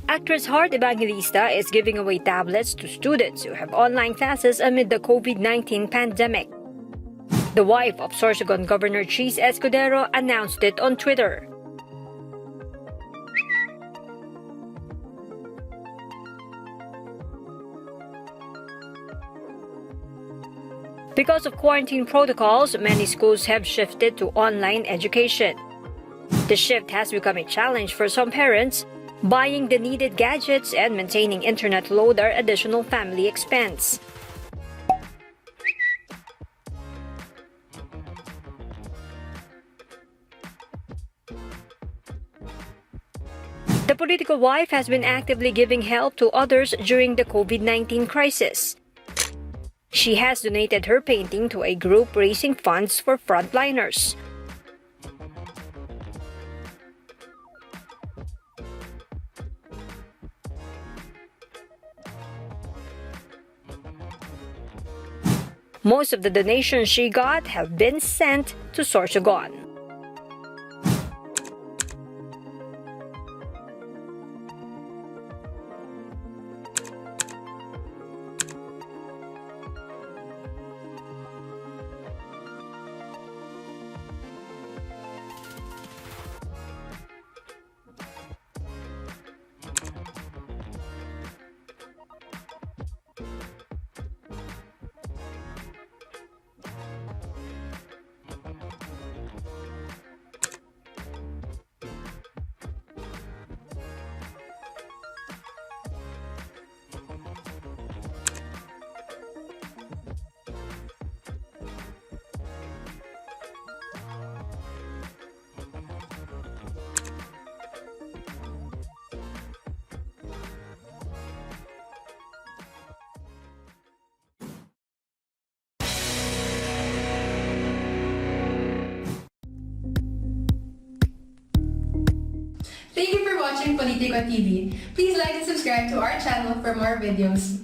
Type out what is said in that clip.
Actress Heart Evangelista is giving away tablets to students who have online classes amid the COVID-19 pandemic. The wife of Sorsogon Governor Chiz Escudero announced it on Twitter. Because of quarantine protocols, many schools have shifted to online education. The shift has become a challenge for some parents. Buying the needed gadgets and maintaining internet load are additional family expense. The Politiko wife has been actively giving help to others during the COVID-19 crisis. She has donated her painting to a group raising funds for frontliners. Most of the donations she got have been sent to Sorsogon. Thank you for watching Politiko TV. Please like and subscribe to our channel for more videos.